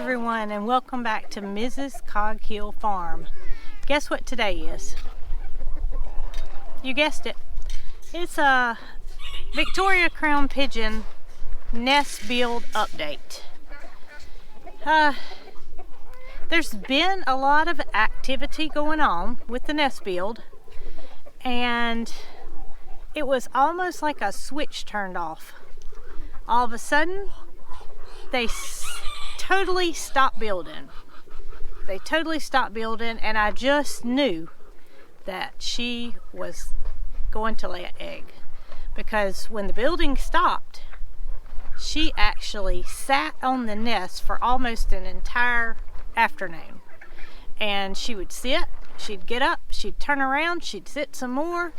everyone, and welcome back to Mrs. Cog Hill Farm. Guess what today is? You guessed it. It's a Victoria Crown Pigeon nest build update. There's been a lot of activity going on with the nest build, and it was almost like a switch turned off. All of a sudden, they totally stopped building. They totally stopped building, and I just knew that she was going to lay an egg, because when the building stopped, she actually sat on the nest for almost an entire afternoon. And she would sit, she'd get up, she'd turn around, she'd sit some more,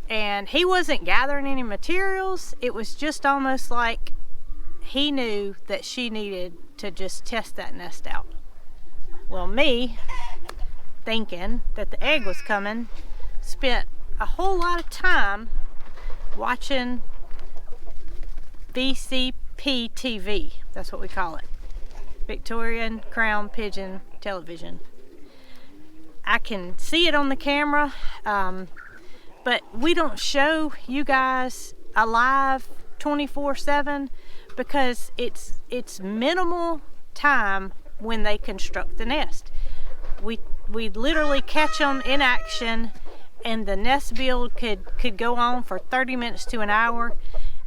and he wasn't gathering any materials. It was just almost like he knew that she needed to just test that nest out. Well, me, thinking that the egg was coming, spent a whole lot of time watching VCP TV. That's what we call it. Victorian Crown Pigeon Television. I can see it on the camera, but we don't show you guys alive 24/7 because it's minimal time when they construct the nest. We literally catch them in action, and the nest build could go on for 30 minutes to an hour,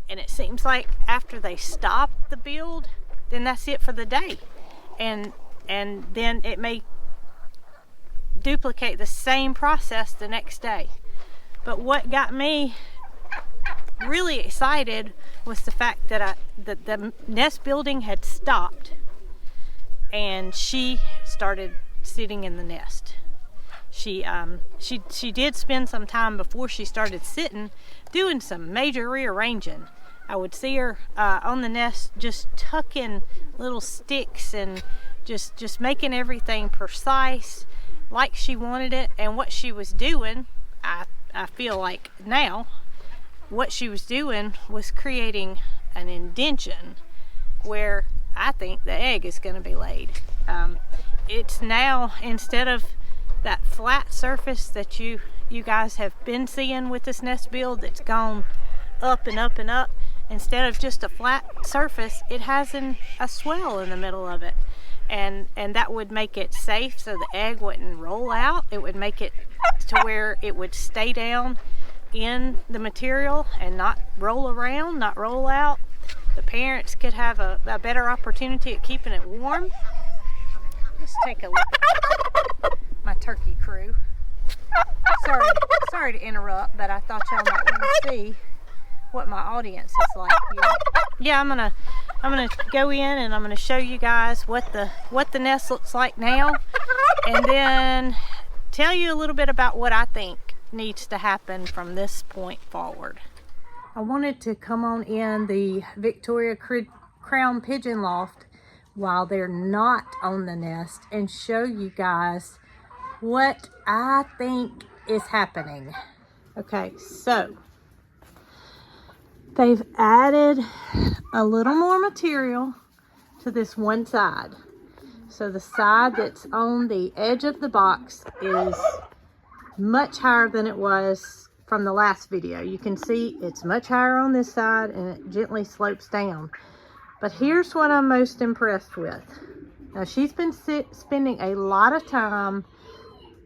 and it seems like after they stop the build, then that's it for the day, and then it may duplicate the same process the next day. But what got me really excited was the fact that the nest building had stopped, and she started sitting in the nest. She did spend some time before she started sitting doing some major rearranging. I would see her on the nest just tucking little sticks and just making everything precise like she wanted it. And what she was doing, I feel like now, what she was doing was creating an indention where I think the egg is going to be laid. It's now, instead of that flat surface that you guys have been seeing with this nest build that's gone up and up and up, instead of just a flat surface, it has a swell in the middle of it, and that would make it safe so the egg wouldn't roll out. It would make it to where it would stay down in the material and not roll around, not roll out. The parents could have a better opportunity at keeping it warm. Let's take a look at my turkey crew. Sorry to interrupt, but I thought y'all might want to see what my audience is like here. Yeah, I'm gonna go in and I'm gonna show you guys what the nest looks like now, and then tell you a little bit about what I think needs to happen from this point forward. I wanted to come on in the Victoria Crown Pigeon Loft while they're not on the nest and show you guys what I think is happening. Okay, so they've added a little more material to this one side. So the side that's on the edge of the box is much higher than it was from the last video. You can see it's much higher on this side, and it gently slopes down. But here's what I'm most impressed with. Now, she's been spending a lot of time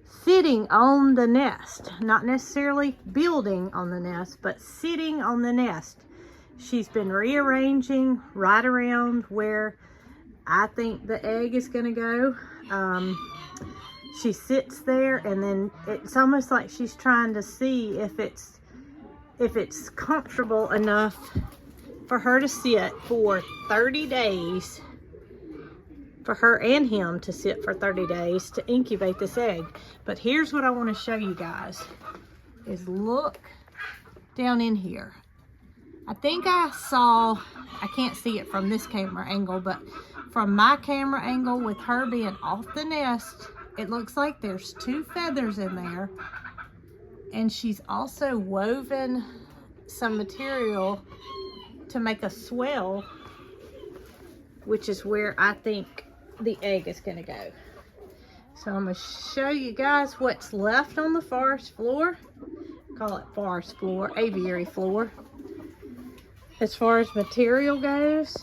sitting on the nest, not necessarily building on the nest, but sitting on the nest. She's been rearranging right around where I think the egg is going to go. She sits there, and then it's almost like she's trying to see if it's comfortable enough for her to sit for 30 days, for her and him to sit for 30 days to incubate this egg. But here's what I want to show you guys, is look down in here. I think I can't see it from this camera angle, but from my camera angle with her being off the nest, it looks like there's 2 feathers in there, and she's also woven some material to make a swell, which is where I think the egg is gonna go. So I'm gonna show you guys what's left on the forest floor. Call it forest floor, aviary floor. As far as material goes,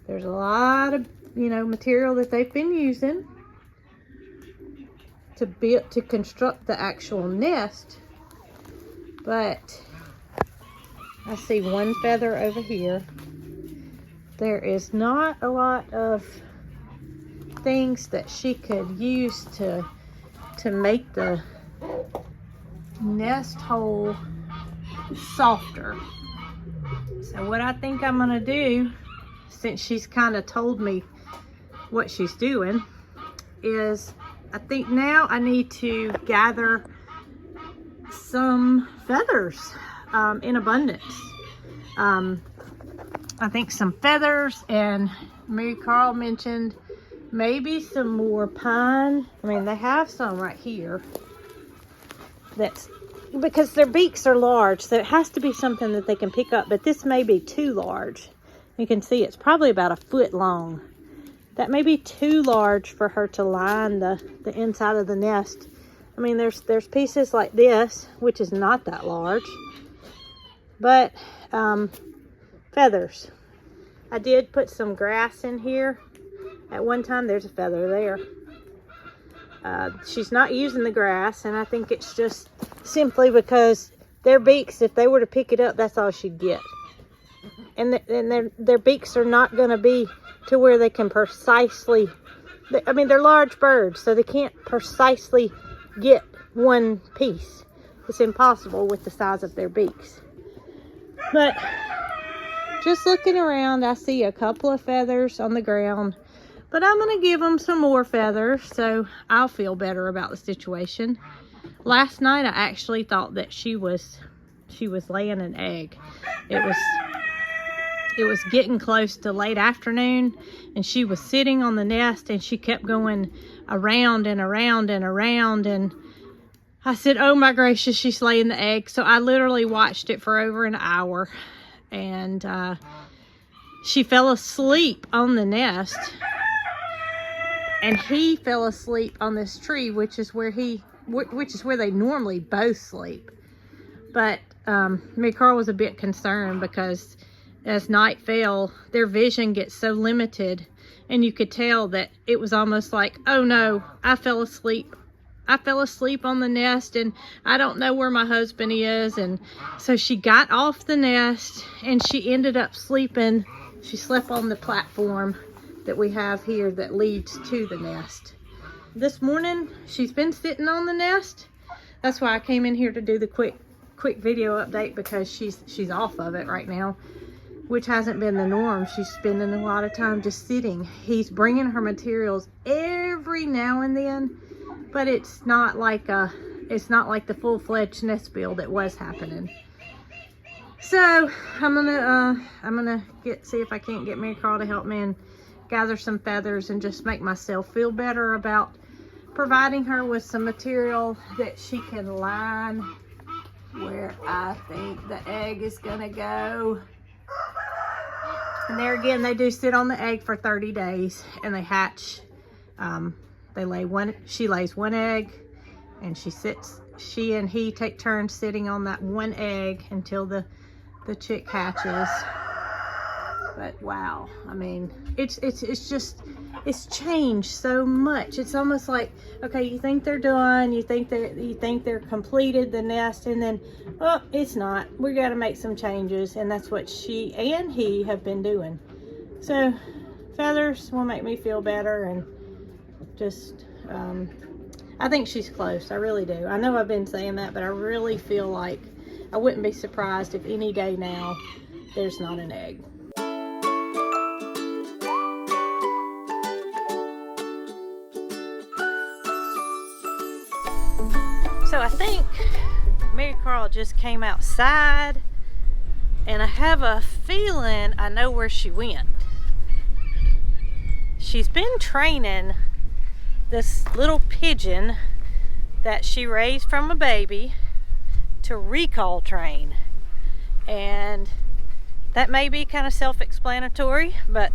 there's a lot of, you know, material that they've been using to construct the actual nest. But I see one feather over here. There is not a lot of things that she could use to make the nest hole softer. So what I think I'm gonna do, since she's kind of told me what she's doing, is I think now I need to gather some feathers in abundance. I think some feathers, and Marycarl mentioned maybe some more pine. I mean, they have some right here. That's because their beaks are large, so it has to be something that they can pick up, but this may be too large. You can see it's probably about 1 foot long. That may be too large for her to line the inside of the nest. I mean, there's pieces like this, which is not that large, but feathers. I did put some grass in here at one time. There's a feather there. She's not using the grass, and I think it's just simply because their beaks, if they were to pick it up, that's all she'd get. And their beaks are not going to be to where they can precisely, I mean, they're large birds, so they can't precisely get one piece. It's impossible with the size of their beaks. But just looking around, I see a couple of feathers on the ground, but I'm going to give them some more feathers so I'll feel better about the situation. Last night, I actually thought that she was laying an egg. It was getting close to late afternoon, and she was sitting on the nest, and she kept going around and around and around, and I said, oh my gracious, she's laying the egg. So I literally watched it for over an hour, and she fell asleep on the nest, and he fell asleep on this tree, which is where they normally both sleep. But Marycarl was a bit concerned because as night fell, their vision gets so limited, and you could tell that it was almost like, oh no, I fell asleep on the nest, and I don't know where my husband is. And so she got off the nest, and she ended up sleeping. She slept on the platform that we have here that leads to the nest. This morning, she's been sitting on the nest. That's why I came in here to do the quick video update, because she's off of it right now, which hasn't been the norm. She's spending a lot of time just sitting. He's bringing her materials every now and then, but it's not like the full-fledged nest build that was happening. So I'm gonna see if I can't get Marycarl to help me and gather some feathers and just make myself feel better about providing her with some material that she can line where I think the egg is gonna go. And there again, they do sit on the egg for 30 days, and they hatch. She lays one egg, and she and he take turns sitting on that one egg until the chick hatches. But wow, I mean, it's changed so much. It's almost like, okay, you think they're done, you think they're completed the nest, and then, oh, it's not. We got to make some changes, and that's what she and he have been doing. So feathers will make me feel better, and just I think she's close. I really do. I know I've been saying that, but I really feel like I wouldn't be surprised if any day now there's not an egg. So I think Marycarl just came outside, and I have a feeling I know where she went. She's been training this little pigeon that she raised from a baby to recall train. And that may be kind of self-explanatory, but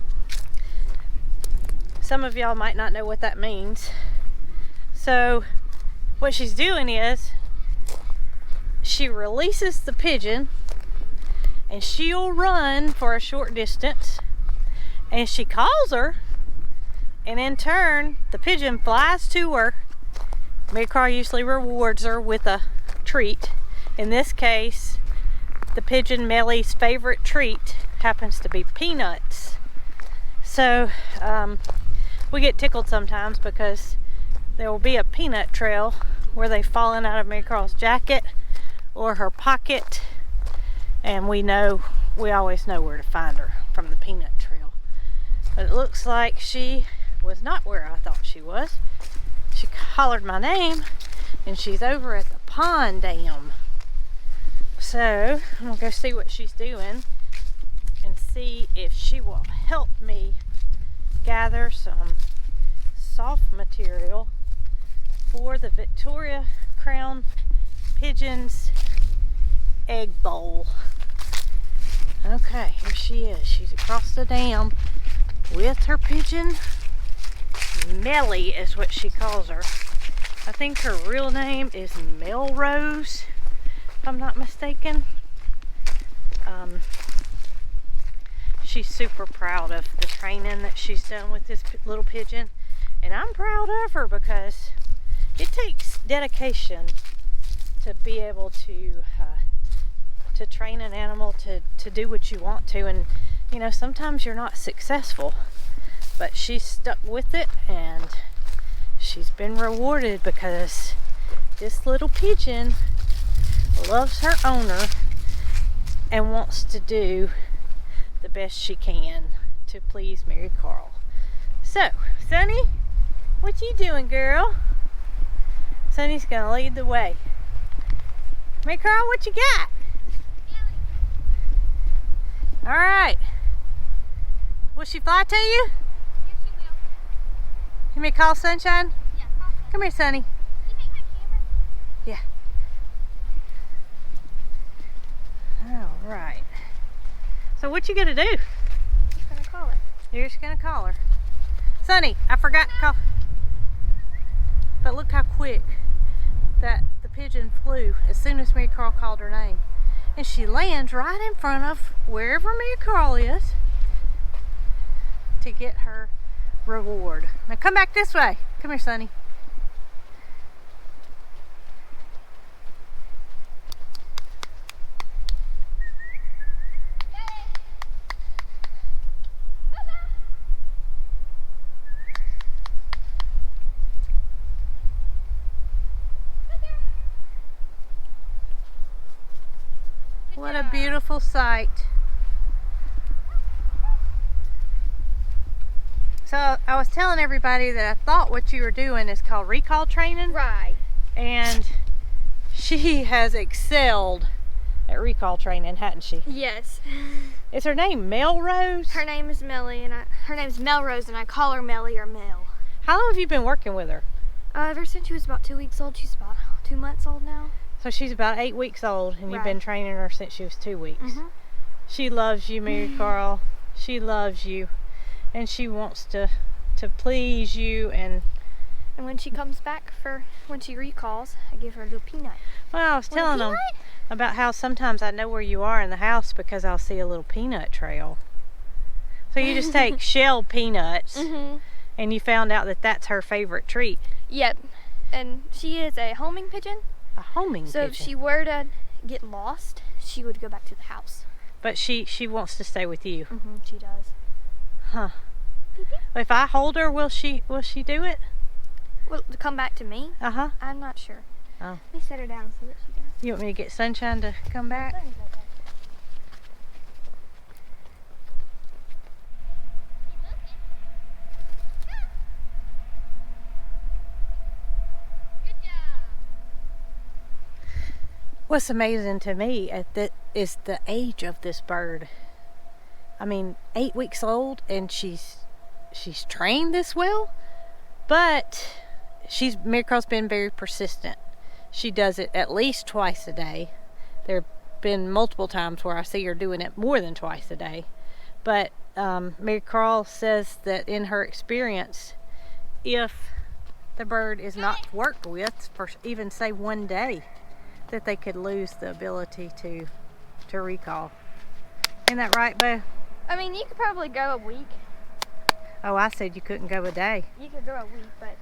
Some of y'all might not know what that means. So what she's doing is she releases the pigeon and she'll run for a short distance, and she calls her, and in turn the pigeon flies to her. Marycarl usually rewards her with a treat. In this case, the pigeon Mellie's favorite treat happens to be peanuts. So we get tickled sometimes because there will be a peanut trail where they've fallen out of Marycarl's jacket or her pocket, and we always know where to find her from the peanut trail. But it looks like she was not where I thought she was. She hollered my name, and she's over at the pond dam. So I'm gonna go see what she's doing and see if she will help me gather some soft material for the Victoria Crown Pigeons egg bowl. Okay, here she is. She's across the dam with her pigeon. Mellie is what she calls her. I think her real name is Melrose, if I'm not mistaken. She's super proud of the training that she's done with this little pigeon, and I'm proud of her because it takes dedication to be able to train an animal to do what you want to, and you know, sometimes you're not successful, but she's stuck with it and she's been rewarded because this little pigeon loves her owner and wants to do the best she can to please Marycarl. So, Sunny, what you doing, girl? Sunny's gonna lead the way. Marycarl, what you got? All right. Will she fly to you? Yes, she will. You may call Sunshine? Yeah, call her. Come here, Sunny. Can you take my camera? Yeah. All right. So what you gonna do? I'm just gonna call her. You're just gonna call her. Sunny, I forgot to call. But look how quick that the pigeon flew as soon as Marycarl called her name. And she lands right in front of wherever Marycarl is to get her reward. Now come back this way. Come here, Sunny. What a beautiful sight. So I was telling everybody that I thought what you were doing is called recall training. Right. And she has excelled at recall training, hadn't she? Yes. Is her name Melrose? Her name is Mellie, and her name's Melrose, and I call her Mellie or Mel. How long have you been working with her? Ever since she was about 2 weeks old. She's about 2 months old now. So she's about 8 weeks old, and you've been training her since she was 2 weeks. Mm-hmm. She loves you, Marycarl. She loves you, and she wants to please you. And when she comes back when she recalls, I give her a little peanut. well, I was telling them about how sometimes I know where you are in the house because I'll see a little peanut trail. So you just take shelled peanuts, Mm-hmm. and you found out that that's her favorite treat. Yep. And she is a homing pigeon. A homing So pigeon. if she were to get lost, she would go back to the house. But she wants to stay with you. Mm-hmm. She does. Huh. If I hold her, will she do it? Well, to come back to me? Uh-huh. I'm not sure. Oh. Let me set her down and see what she does. You want me to get Sunshine to come back? Sunny's right there. What's amazing to me is the age of this bird. I mean, 8 weeks old, and she's trained this well, but Marycarl's been very persistent. She does it at least twice a day. There have been multiple times where I see her doing it more than twice a day, But Marycarl says that in her experience, if the bird is not worked with for even say 1 day, that they could lose the ability to recall. Isn't that right, Bo? I mean, you could probably go a week. Oh, I said you couldn't go a day. You could go a week, but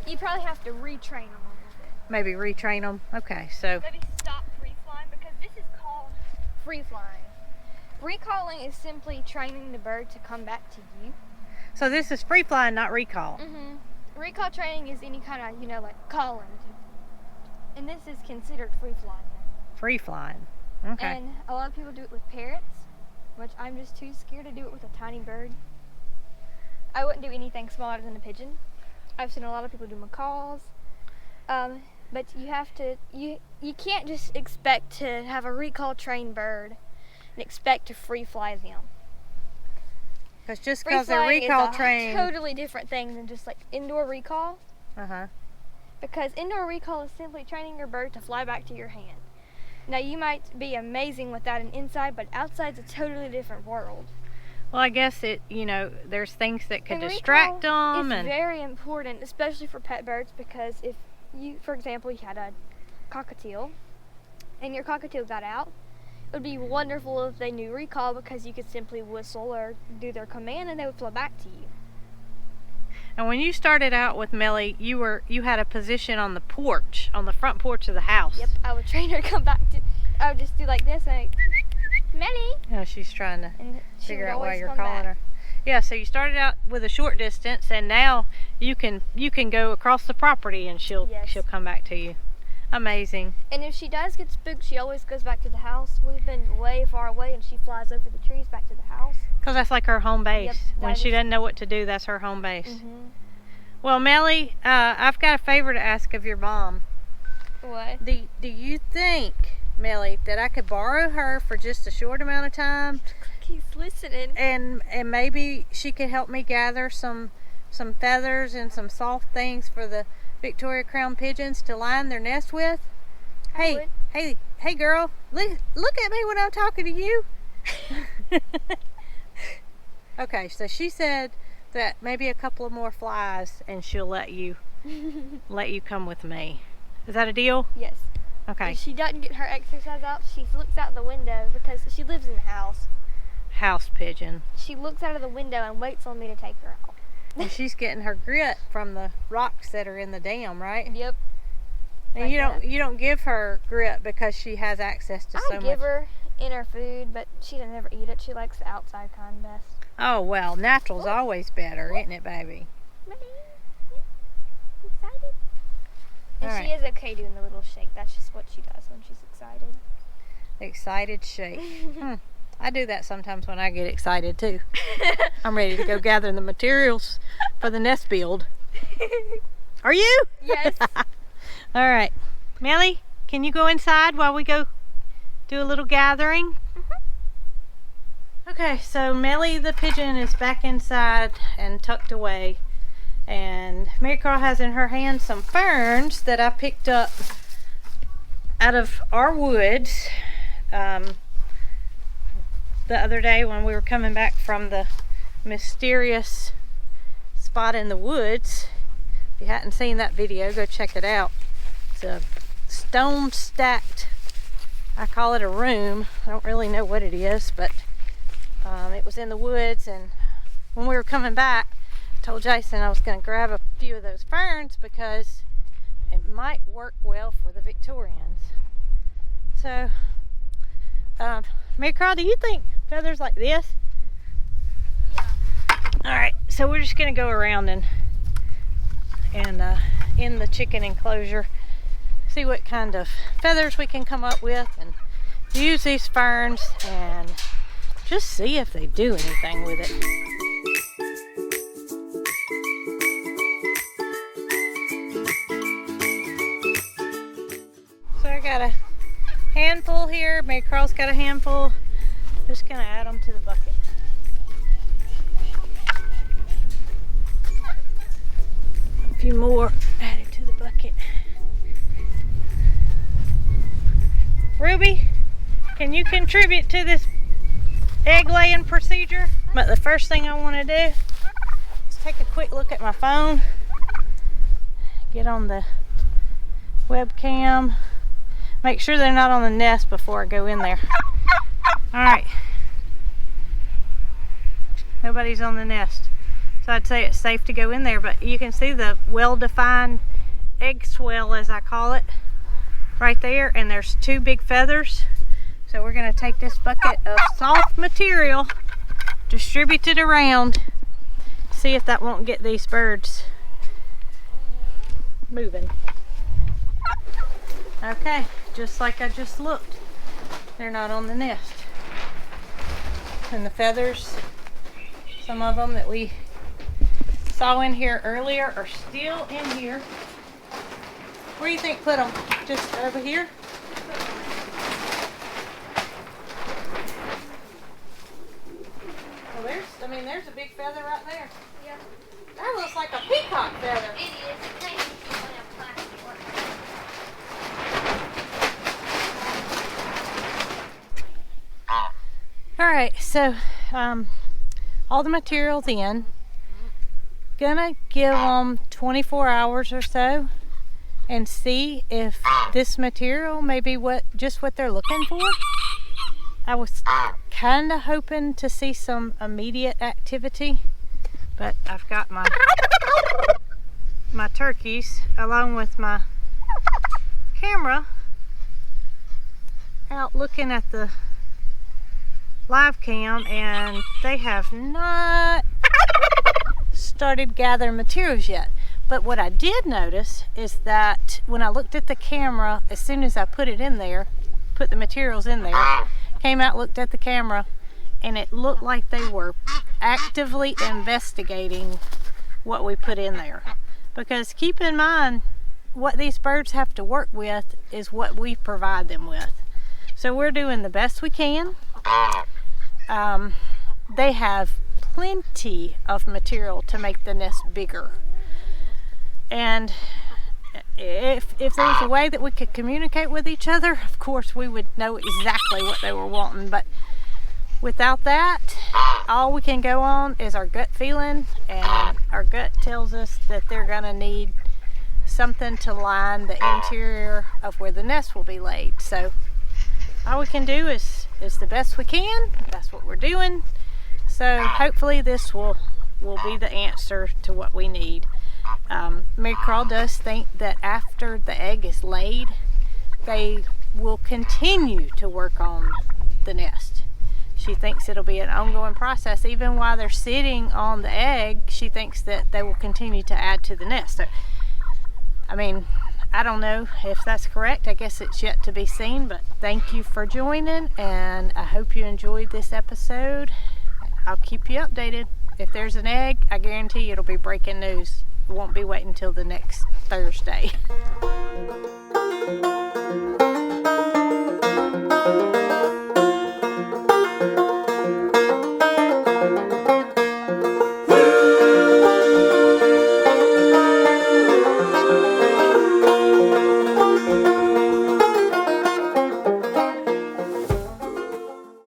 you probably have to retrain them a little bit. Maybe retrain them. Okay, so Maybe stop free flying, because this is called free flying. Recalling is simply training the bird to come back to you. so this is free flying, not recall. Recall training is any kind of, like calling. And this is considered free flying. Free flying. Okay. And a lot of people do it with parrots, which I'm just too scared to do it with a tiny bird. I wouldn't do anything smaller than a pigeon. I've seen a lot of people do macaws. But you have to, you can't just expect to have a recall trained bird and expect to free fly them. Because just because they're recall trained. It's a totally different thing than just like indoor recall. Because indoor recall is simply training your bird to fly back to your hand. Now you might be amazing with that inside, but outside's a totally different world. Well, I guess there's things that could distract them. It's very important, especially for pet birds, because if you, for example, you had a cockatiel and your cockatiel got out, it would be wonderful if they knew recall, because you could simply whistle or do their command and they would fly back to you. And when you started out with Melly, you had a position on the porch, on the front porch of the house. Yep, I would train her to come back to. I would just do like this and Melly. Yeah, she's trying to figure out why you're calling back. her. Yeah, so you started out with a short distance, and now you can go across the property, and she'll come back to you. Amazing. And if she does get spooked, she always goes back to the house. We've been way far away, and she flies over the trees back to the house. Because that's like her home base. Yep, when she doesn't know what to do, that's her home base. Well, Melly, I've got a favor to ask of your mom. What? Do you think, Melly, that I could borrow her for just a short amount of time? He's listening. And maybe she could help me gather some feathers and some soft things for the Victoria Crown pigeons to line their nest with? Hey, girl, look at me when I'm talking to you. Okay, so she said that maybe a couple of more flies and she'll let you come with me. Is that a deal? Yes. Okay. If she doesn't get her exercise out, she looks out the window, because she lives in the house. House pigeon. She looks out of the window and waits on me to take her out. And she's getting her grit from the rocks that are in the dam, right? Yep. And you don't give her grit because she has access to so much. I give her in her food, but she doesn't ever eat it. She likes the outside kind best. Oh, well, natural's always better, isn't it, baby? Excited? And All she right. is okay doing the little shake. That's just what she does when she's excited. Excited shake. I do that sometimes when I get excited, too. I'm ready to go gather the materials for the nest build. Are you? Yes. All right. Melly, can you go inside while we go do a little gathering? Okay, so Melly the pigeon is back inside and tucked away. And Marycarl has in her hand some ferns that I picked up out of our woods the other day when we were coming back from the mysterious spot in the woods. If you hadn't seen that video, go check it out. It's a stone stacked, I call it a room. I don't really know what it is, but it was in the woods, and when we were coming back, I told Jason I was going to grab a few of those ferns because it might work well for the Victorians. So, Marycarl, do you think feathers like this? Yeah. Alright, so we're just going to go around and in the chicken enclosure, see what kind of feathers we can come up with and use these ferns and just see if they do anything with it. So I got a handful here. Marycarl's got a handful. Just gonna add them to the bucket. A few more added to the bucket. Ruby, can you contribute to this egg laying procedure. But the first thing I want to do is take a quick look at my phone, get on the webcam, make sure they're not on the nest before I go in there. Alright, nobody's on the nest, so I'd say it's safe to go in there, but you can see the well-defined egg swell, as I call it, right there, and there's 2 big feathers. So we're going to take this bucket of soft material, distribute it around, see if that won't get these birds moving. Okay, just like I just looked, they're not on the nest. And the feathers, some of them that we saw in here earlier are still in here. Where do you think put them? Just over here? Well, there's a big feather right there. Yeah. That looks like a peacock feather. It is. It's nice if you want to have plastic one. Alright, so all the material's in. Gonna give them 24 hours or so and see if this material may be just what they're looking for. I was kind of hoping to see some immediate activity, but I've got my turkeys along with my camera out looking at the live cam, and they have not started gathering materials yet. But what I did notice is that when I looked at the camera, as soon as I put it in there, put the materials in there, came out, looked at the camera, and it looked like they were actively investigating what we put in there. Because keep in mind, what these birds have to work with is what we provide them with. So we're doing the best we can. They have plenty of material to make the nest bigger. And if there was a way that we could communicate with each other, of course we would know exactly what they were wanting. But without that, all we can go on is our gut feeling, and our gut tells us that they're gonna need something to line the interior of where the nest will be laid. So all we can do is the best we can. That's what we're doing. So hopefully this will be the answer to what we need. Marycarl does think that after the egg is laid, they will continue to work on the nest. She thinks it'll be an ongoing process. Even while they're sitting on the egg, she thinks that they will continue to add to the nest. So, I mean, I don't know if that's correct. I guess it's yet to be seen, but thank you for joining, and I hope you enjoyed this episode. I'll keep you updated. If there's an egg, I guarantee it'll be breaking news. It won't be waiting until the next Thursday.